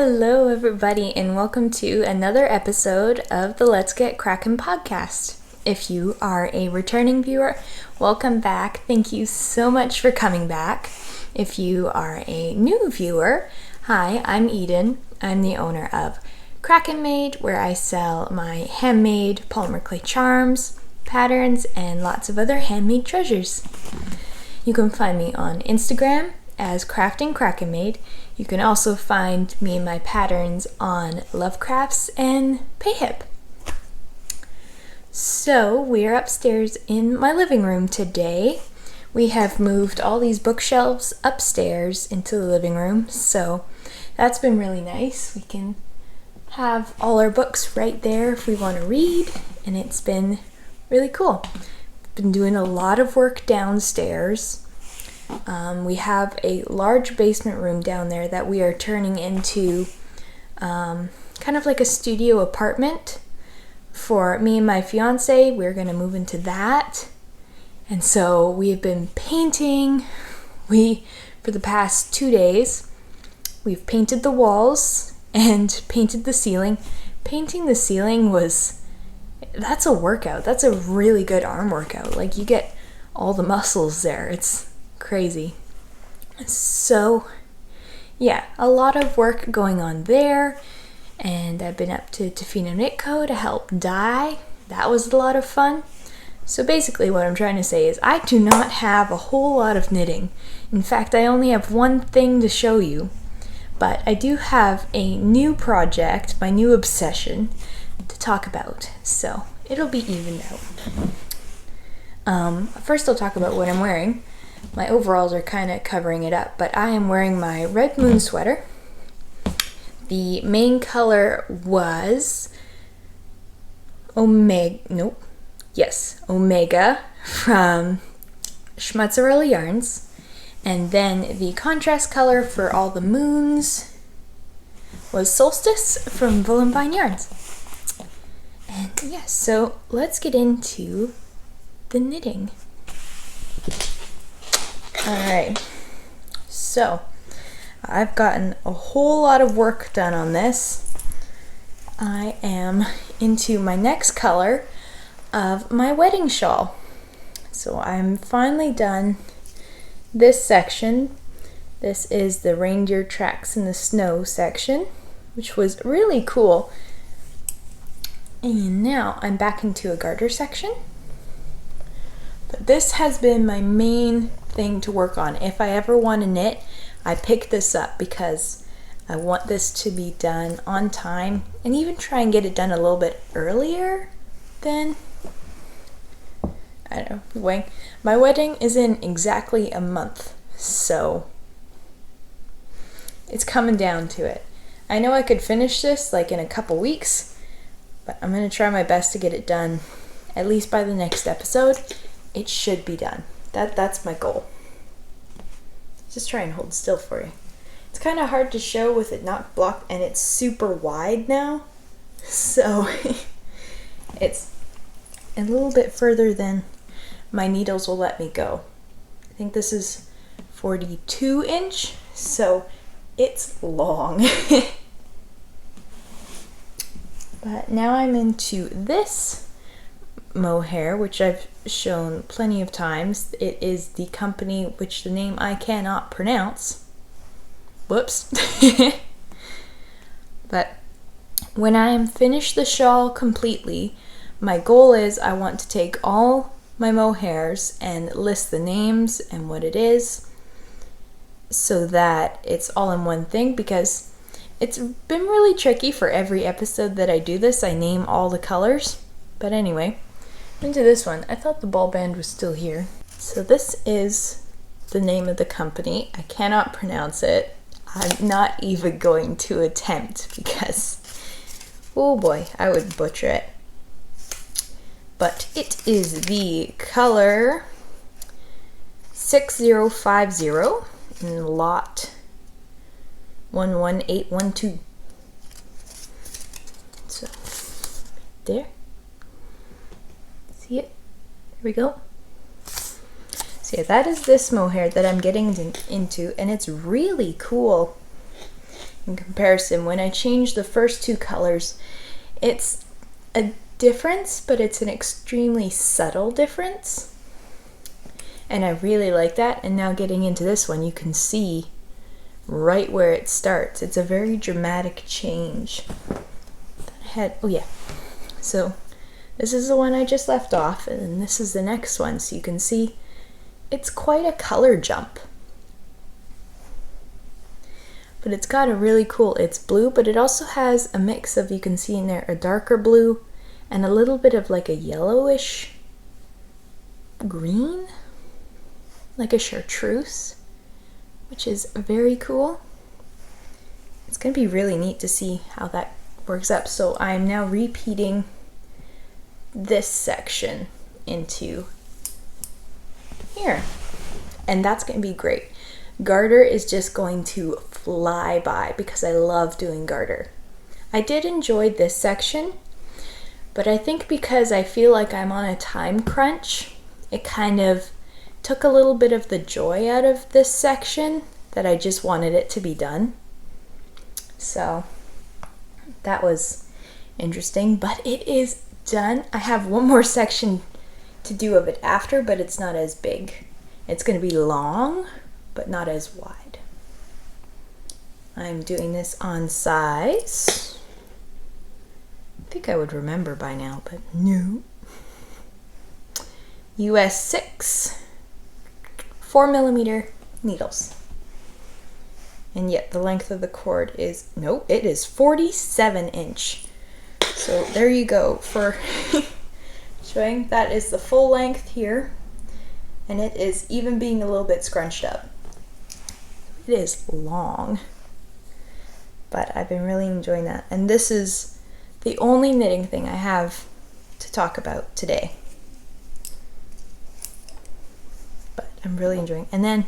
Hello, everybody, and welcome to another episode of the Let's Get Kraken podcast. If you are a returning viewer, welcome back. Thank you so much for coming back. If you are a new viewer, hi, I'm Eden. I'm the owner of Kraken Made, where I sell my handmade polymer clay charms, patterns, and lots of other handmade treasures. You can find me on Instagram as Crafting Kraken Made. You can also find me and my patterns on Lovecrafts and Payhip. So we're upstairs in my living room today. We have moved all these bookshelves upstairs into the living room, so that's been really nice. We can have all our books right there if we want to read, and it's been really cool. Been doing a lot of work downstairs. We have a large basement room down there that we are turning into kind of like a studio apartment for me and my fiance. We're going to move into that. And so we have been painting. For the past 2 days, we've painted the walls and painted the ceiling. Painting the ceiling that's a workout. That's a really good arm workout. Like, you get all the muscles there. It's crazy. So yeah, a lot of work going on there, and I've been up to Tofino Knit Co. to help dye. That was a lot of fun. So basically what I'm trying to say is I do not have a whole lot of knitting. In fact, I only have one thing to show you, but I do have a new project, my new obsession, to talk about, so it'll be evened out. First I'll talk about what I'm wearing. My overalls are kind of covering it up, but I am wearing my Red Moon sweater. The main color was Omega from Schmutzerella Yarns. And then the contrast color for all the moons was Solstice from Vine Yarns. And yeah, so let's get into the knitting. Alright, so I've gotten a whole lot of work done on this. I am into my next color of my wedding shawl. So I'm finally done this section. This is the reindeer tracks in the snow section, which was really cool. And now I'm back into a garter section. But this has been my main thing to work on. If I ever want to knit, I pick this up because I want this to be done on time, and even try and get it done a little bit earlier than, I don't know, my wedding is in exactly a month, so it's coming down to it. I know I could finish this like in a couple weeks, but I'm going to try my best to get it done at least by the next episode. It should be done. That's my goal. Just try and hold still for you. It's kind of hard to show with it not blocked, and it's super wide now. So it's a little bit further than my needles will let me go. I think this is 42 inch, so it's long. But now I'm into this mohair, which I've shown plenty of times. It is the company which the name I cannot pronounce. Whoops. But when I am finished the shawl completely, my goal is I want to take all my mohairs and list the names and what it is, so that it's all in one thing, because it's been really tricky for every episode that I do this. I name all the colors. But anyway, into this one. I thought the ball band was still here. So this is the name of the company. I cannot pronounce it. I'm not even going to attempt because, oh boy, I would butcher it. But it is the color 6050 in lot 11812. So, there. See it? There we go. So yeah, that is this mohair that I'm getting into, and it's really cool. in comparison. When I change the first two colors, it's a difference, but it's an extremely subtle difference. And I really like that. And now getting into this one, you can see right where it starts. It's a very dramatic change. Oh yeah. So this is the one I just left off, and this is the next one. So you can see it's quite a color jump. But it's got a really cool, it's blue, but it also has a mix of, you can see in there, a darker blue and a little bit of like a yellowish green, like a chartreuse, which is very cool. It's going to be really neat to see how that works up. So I'm now repeating this section into here, and that's going to be great. Garter is just going to fly by because I love doing garter. I did enjoy this section, but I think because I feel like I'm on a time crunch, it kind of took a little bit of the joy out of this section, that I just wanted it to be done. So that was interesting, but it is done. I have one more section to do of it after, but it's not as big. It's going to be long, but not as wide. I'm doing this on size. I think I would remember by now, but no. US 6 4mm needles. And yet the length of the cord is, no, it is 47 inch. So there you go for showing that is the full length here. And it is even being a little bit scrunched up. It is long, but I've been really enjoying that. And this is the only knitting thing I have to talk about today. But I'm really enjoying. And then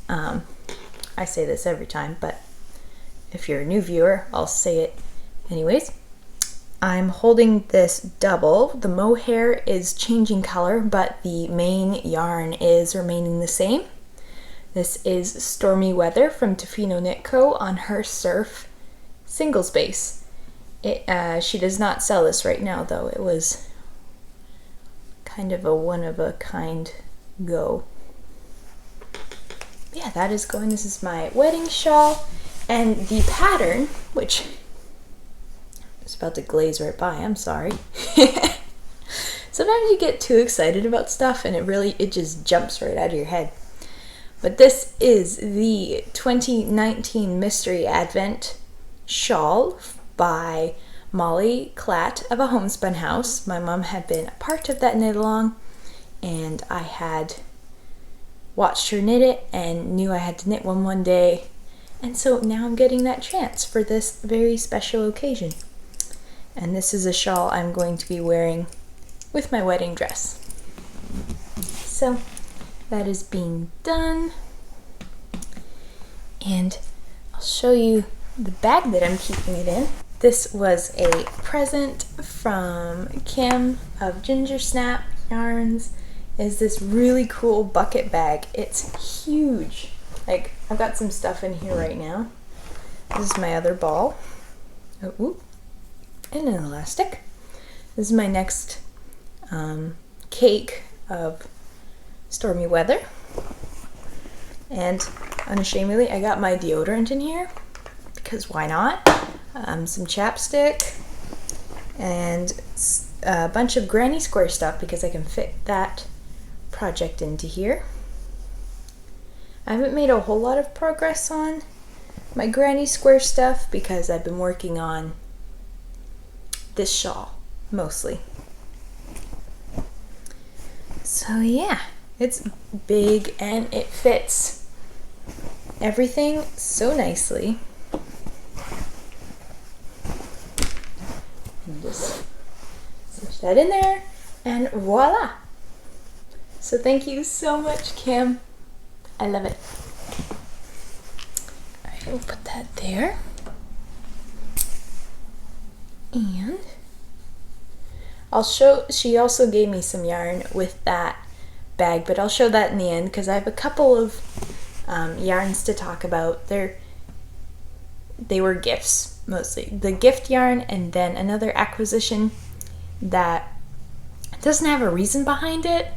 I say this every time, but if you're a new viewer, I'll say it anyways. I'm holding this double. The mohair is changing color, but the main yarn is remaining the same. This is Stormy Weather from Tofino Knit Co. on her Surf single space. She does not sell this right now though. It was kind of a one-of-a-kind go. Yeah, that is going. This is my wedding shawl, and the pattern, which is about to glaze right by, I'm sorry. Sometimes you get too excited about stuff and it just jumps right out of your head. But this is the 2019 Mystery Advent shawl by Molly Klatt of A Homespun House. My mom had been a part of that knit along, and I had watched her knit it and knew I had to knit one day. And so now I'm getting that chance for this very special occasion. And this is a shawl I'm going to be wearing with my wedding dress. So that is being done. And I'll show you the bag that I'm keeping it in. This was a present from Kim of Gingersnap Yarns. Is this really cool bucket bag. It's huge. Like, I've got some stuff in here right now. This is my other ball. Oh, ooh. And an elastic. This is my next cake of Stormy Weather. And unashamedly, I got my deodorant in here, because why not? Some chapstick, and a bunch of granny square stuff, because I can fit that project into here. I haven't made a whole lot of progress on my granny square stuff because I've been working on this shawl mostly. So yeah, it's big and it fits everything so nicely. And just switch that in there and voila. So thank you so much, Kim. I love it. Alright, we'll put that there. And I'll show, she also gave me some yarn with that bag, but I'll show that in the end because I have a couple of yarns to talk about. They're they were gifts mostly. The gift yarn, and then another acquisition that doesn't have a reason behind it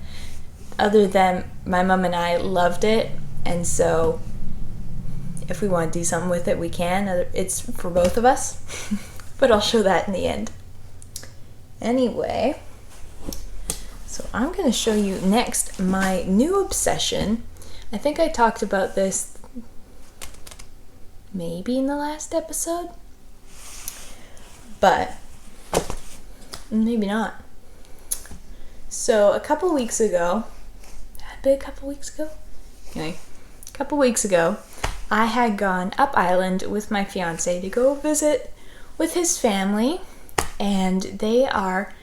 other than my mom and I loved it, and so if we want to do something with it, we can. It's for both of us, but I'll show that in the end. Anyway, so I'm going to show you next my new obsession. I think I talked about this maybe in the last episode, but maybe not. So a couple weeks ago, I had gone up island with my fiance to go visit with his family, and they are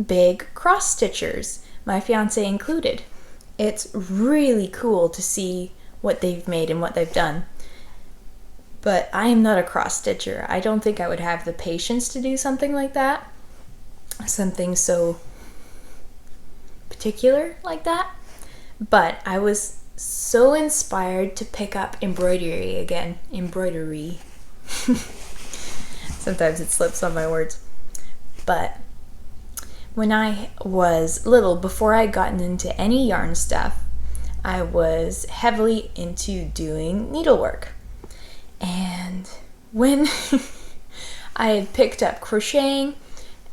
big cross stitchers, my fiance included. It's really cool to see what they've made and what they've done. But I am not a cross stitcher. I don't think I would have the patience to do something like that. Something so particular like that. But I was so inspired to pick up embroidery again. Embroidery. Sometimes it slips on my words. But when I was little, before I'd gotten into any yarn stuff, I was heavily into doing needlework. And when I had picked up crocheting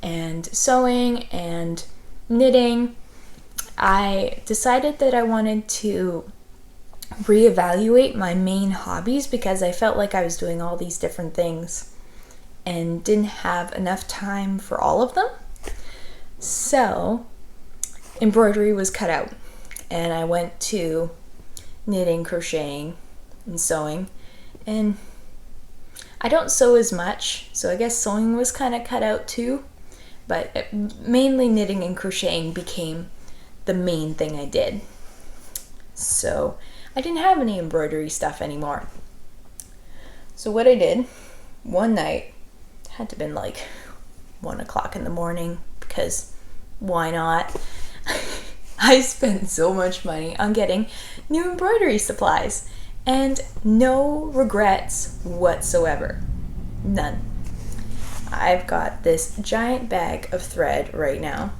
and sewing and knitting, I decided that I wanted to reevaluate my main hobbies because I felt like I was doing all these different things and didn't have enough time for all of them. So embroidery was cut out, and I went to knitting, crocheting, and sewing. And I don't sew as much, so I guess sewing was kind of cut out too, but mainly knitting and crocheting became the main thing I did. So I didn't have any embroidery stuff anymore. So what I did one night, had to have been like 1 o'clock in the morning, because why not? I spent so much money on getting new embroidery supplies and no regrets whatsoever. None. I've got this giant bag of thread right now.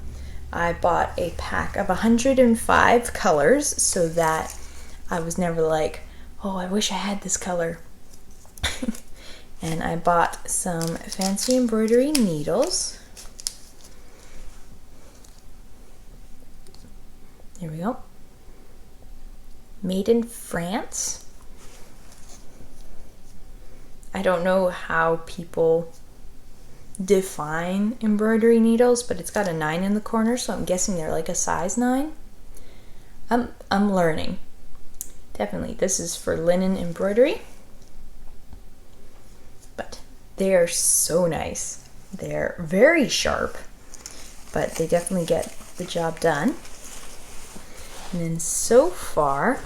I bought a pack of 105 colors so that I was never like, oh, I wish I had this color. And I bought some fancy embroidery needles. There we go. Made in France. I don't know how people define embroidery needles, but it's got a 9 in the corner, so I'm guessing they're like a size 9. I'm learning. Definitely, this is for linen embroidery. But they are so nice. They're very sharp, but they definitely get the job done. And then so far,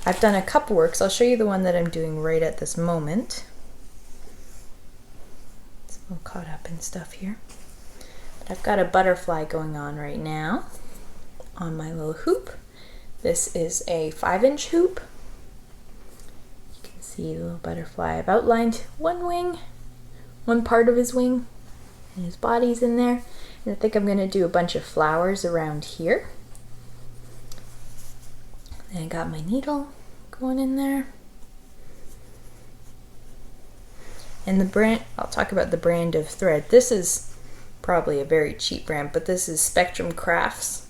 I've done a couple works. I'll show you the one that I'm doing right at this moment. It's all caught up in stuff here. But I've got a butterfly going on right now on my little hoop. This is a 5-inch hoop. You can see the little butterfly. I've outlined one wing, one part of his wing, and his body's in there. And I think I'm going to do a bunch of flowers around here. And I got my needle going in there. And the brand, I'll talk about the brand of thread. This is probably a very cheap brand, but this is Spectrum Crafts.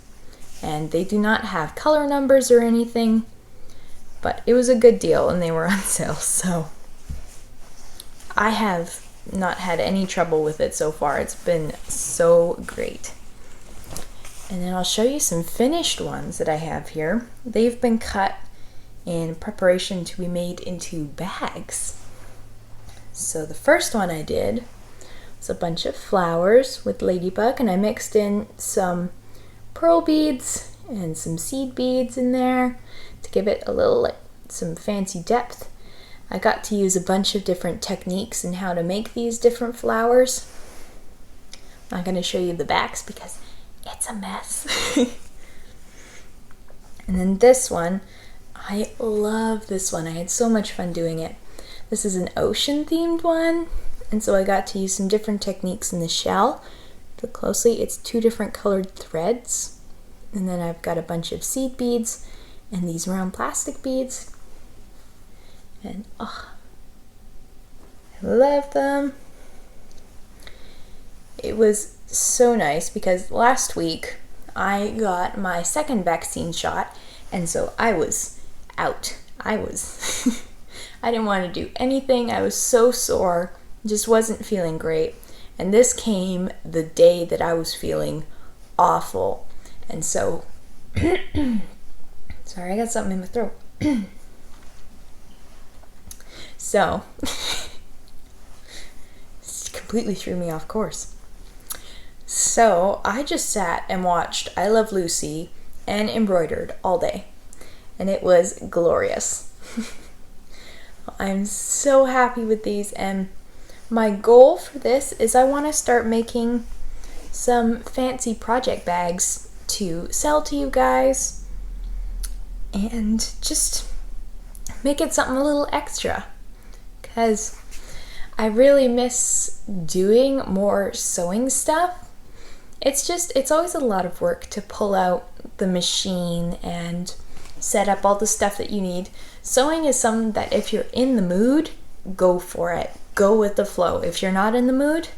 And they do not have color numbers or anything, but it was a good deal and they were on sale, so I have not had any trouble with it so far. It's been so great. And then I'll show you some finished ones that I have here. They've been cut in preparation to be made into bags. So the first one I did was a bunch of flowers with ladybug, and I mixed in some pearl beads and some seed beads in there to give it a little, like, some fancy depth. I got to use a bunch of different techniques in how to make these different flowers. I'm not going to show you the backs because it's a mess. And then this one, I love this one. I had so much fun doing it. This is an ocean themed one, and so I got to use some different techniques in the shell. Look closely, it's 2 different colored threads, and then I've got a bunch of seed beads and these round plastic beads, and oh, I love them. It was so nice because last week I got my second vaccine shot, and so I was out. I didn't want to do anything. I was so sore, just wasn't feeling great. And this came the day that I was feeling awful. And so, sorry, I got something in my throat. So, it completely threw me off course. So, I just sat and watched I Love Lucy and embroidered all day. And it was glorious. I'm so happy with these, and my goal for this is I want to start making some fancy project bags to sell to you guys and just make it something a little extra, because I really miss doing more sewing stuff. It's always a lot of work to pull out the machine and set up all the stuff that you need. Sewing is something that if you're in the mood, go for it. Go with the flow. If you're not in the mood,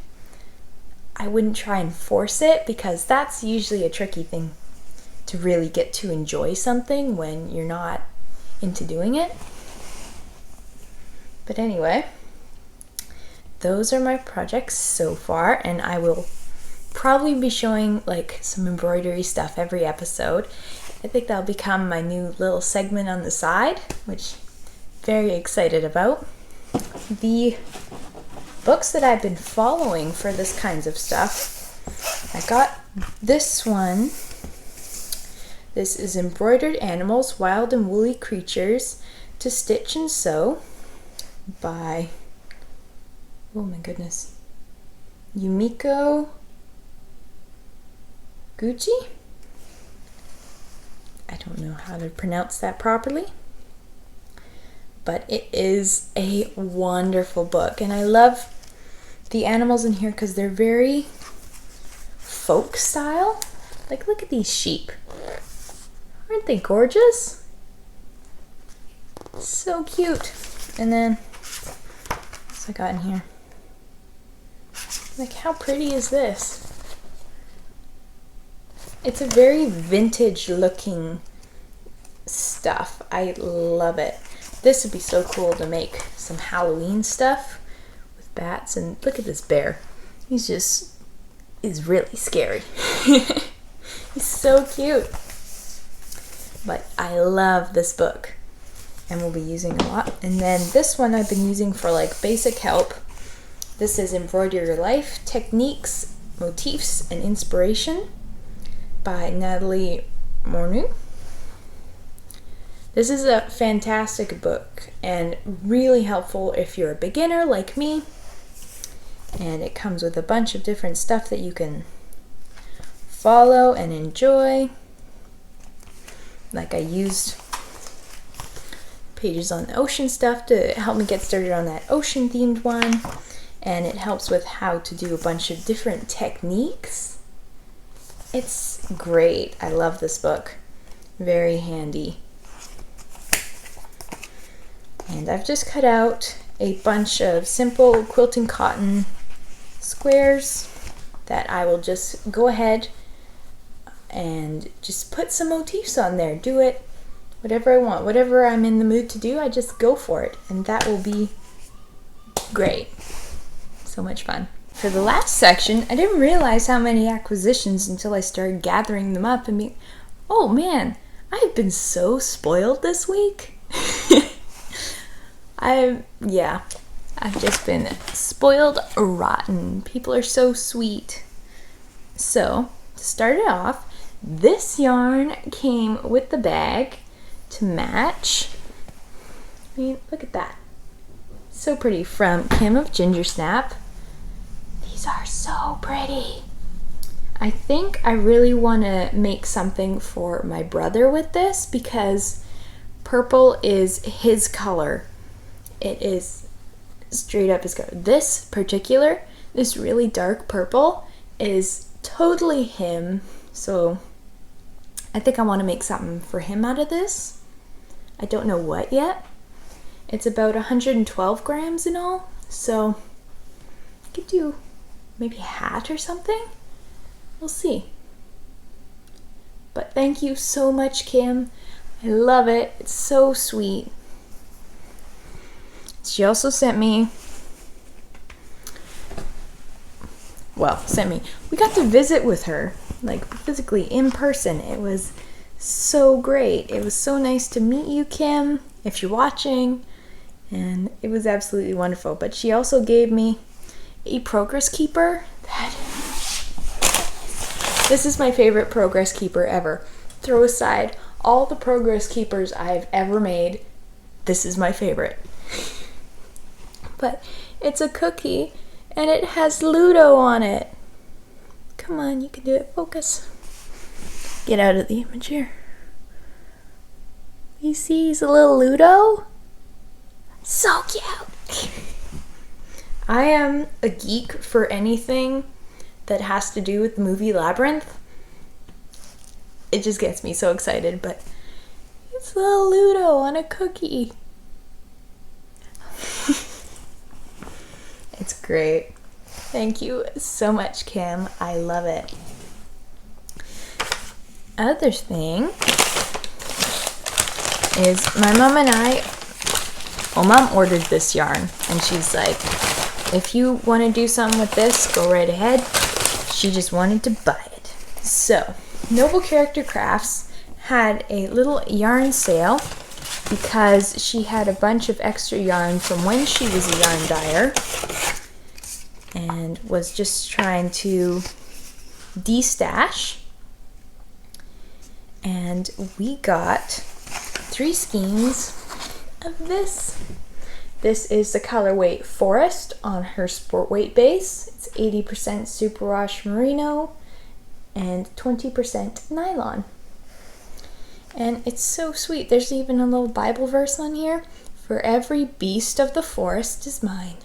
I wouldn't try and force it, because that's usually a tricky thing to really get to enjoy something when you're not into doing it. But anyway, those are my projects so far, and I will probably be showing like some embroidery stuff every episode. I think that'll become my new little segment on the side, which I'm very excited about. The books that I've been following for this kinds of stuff, I got this one. This is Embroidered Animals, Wild and Woolly Creatures to Stitch and Sew by, oh my goodness, Yumiko Gucci? I don't know how to pronounce that properly, but it is a wonderful book, and I love the animals in here because they're very folk style. Like, look at these sheep. Aren't they gorgeous? So cute. And then, what's I got in here? Like, how pretty is this? It's a very vintage looking stuff. I love it. This would be so cool to make some Halloween stuff with bats. And look at this bear. He's really scary. He's so cute. But I love this book and we'll be using a lot. And then this one I've been using for like basic help. This is Embroider Your Life, Techniques, Motifs, and Inspiration by Natalie Morneau. This is a fantastic book and really helpful if you're a beginner like me. And it comes with a bunch of different stuff that you can follow and enjoy. Like, I used pages on the ocean stuff to help me get started on that ocean themed one. And it helps with how to do a bunch of different techniques. It's great. I love this book. Very handy. And I've just cut out a bunch of simple quilting cotton squares that I will just go ahead and just put some motifs on there. Do it whatever I want. Whatever I'm in the mood to do, I just go for it. And that will be great. So much fun. For the last section, I didn't realize how many acquisitions until I started gathering them up and being, oh man, I've been so spoiled this week. I've just been spoiled rotten. People are so sweet. So, to start it off, this yarn came with the bag to match. I mean, look at that. So pretty, from Kim of Gingersnap. These are so pretty. I think I really want to make something for my brother with this because purple is his color. It is straight up is good. This particular, this really dark purple is totally him. So I think I want to make something for him out of this. I don't know what yet. It's about 112 grams in all. So I could do maybe a hat or something. We'll see. But thank you so much, Kim. I love it. It's so sweet. She also sent me, we got to visit with her, like physically in person. It was so great. It was so nice to meet you, Kim, if you're watching, and it was absolutely wonderful. But she also gave me a progress keeper. This is my favorite progress keeper ever. Throw aside all the progress keepers I've ever made. This is my favorite. But it's a cookie and it has Ludo on it. Come on, you can do it. Focus. Get out of the image here. You see he's a little Ludo? So cute. I am a geek for anything that has to do with the movie Labyrinth. It just gets me so excited, but it's a little Ludo on a cookie. It's great. Thank you so much, Kim. I love it. Other thing is my mom and I, well, Mom ordered this yarn and she's like, if you want to do something with this, go right ahead. She just wanted to buy it. So, Noble Character Crafts had a little yarn sale because she had a bunch of extra yarn from when she was a yarn dyer and was just trying to de-stash. And we got 3 skeins of this. This is the colorway Forest on her sport weight base. It's 80% superwash merino and 20% nylon. And it's so sweet. There's even a little Bible verse on here. For every beast of the forest is mine.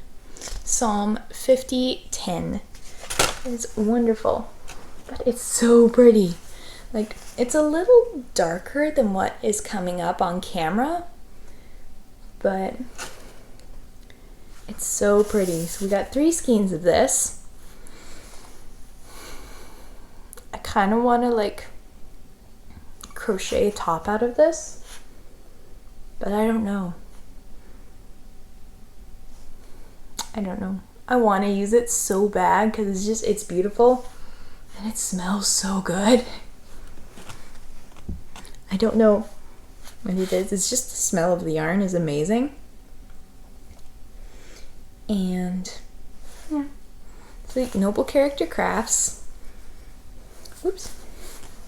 Psalm 50:10. It's wonderful. But it's so pretty. Like, it's a little darker than what is coming up on camera. But it's so pretty. So we got 3 skeins of this. I kind of want to like crochet a top out of this, but I don't know. I want to use it so bad because it's beautiful and it smells so good. I don't know what it is. It's just the smell of the yarn is amazing. And yeah, it's like Noble Character Crafts. Oops.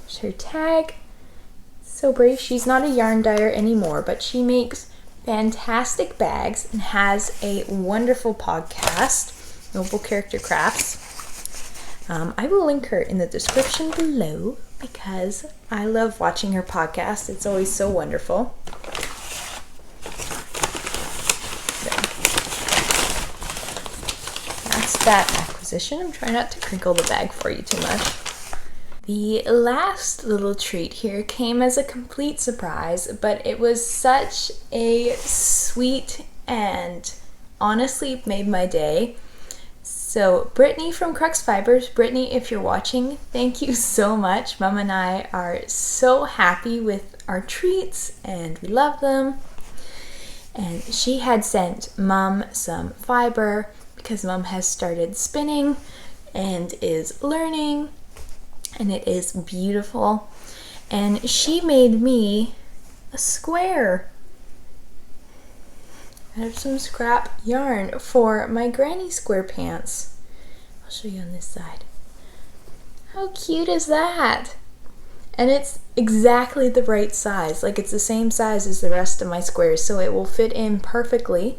There's her tag. So brave. She's not a yarn dyer anymore, but she makes fantastic bags and has a wonderful podcast, Noble Character Crafts. I will link her in the description below because I love watching her podcast. It's always so wonderful. That's that acquisition. I'm trying not to crinkle the bag for you too much. The last little treat here came as a complete surprise, but it was such a sweet and honestly made my day. So Brittany from Crux Fibres, Brittany, if you're watching, thank you so much. Mom and I are so happy with our treats and we love them. And she had sent Mom some fiber because Mom has started spinning and is learning. And it is beautiful. And she made me a square out of some scrap yarn for my granny square pants. I'll show you on this side. How cute is that? And it's exactly the right size. Like, it's the same size as the rest of my squares, so it will fit in perfectly.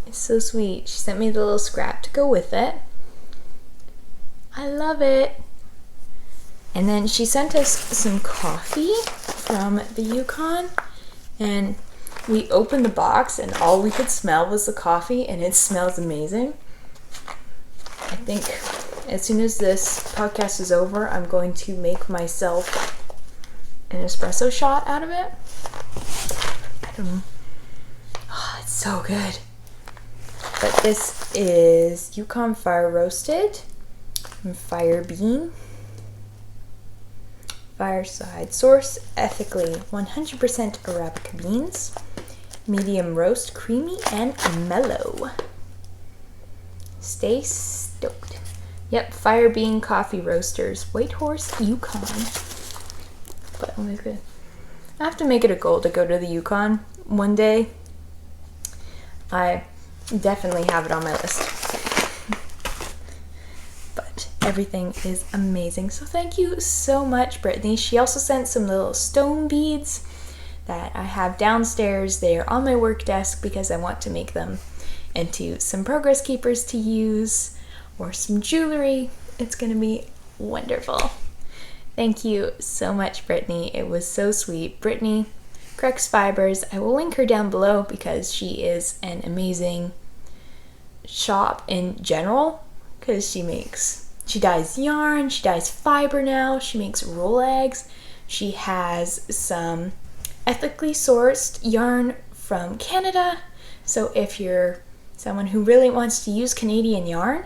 It's so sweet. She sent me the little scrap to go with it. I love it. And then she sent us some coffee from the Yukon, and we opened the box and all we could smell was the coffee, and it smells amazing. I think as soon as this podcast is over, I'm going to make myself an espresso shot out of it. I don't know. Oh, it's so good. But this is Yukon Fire Roasted from Fire Bean. Fireside source, ethically 100% Arabica beans. Medium roast, creamy and mellow. Stay stoked. Yep, Fire Bean Coffee Roasters, Whitehorse, Yukon. But always good. I have to make it a goal to go to the Yukon one day. I definitely have it on my list. But everything is amazing. So thank you so much, Brittany. She also sent some little stone beads that I have downstairs. They are on my work desk because I want to make them into some progress keepers to use or some jewelry. It's going to be wonderful. Thank you so much, Brittany. It was so sweet. Brittany, Crux Fibres, I will link her down below because she is an amazing shop in general, because she dyes yarn, she dyes fiber now, she makes roll eggs, she has some ethically sourced yarn from Canada. So if you're someone who really wants to use Canadian yarn,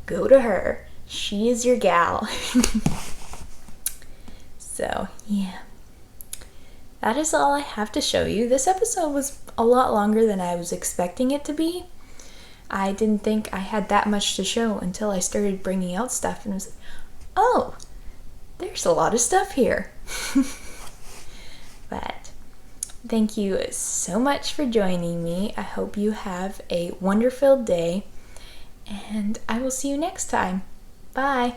go to her. She is your gal. So yeah, that is all I have to show you. This episode was a lot longer than I was expecting it to be. I didn't think I had that much to show until I started bringing out stuff and was like, oh, there's a lot of stuff here. But thank you so much for joining me. I hope you have a wonderful day, and I will see you next time. Bye.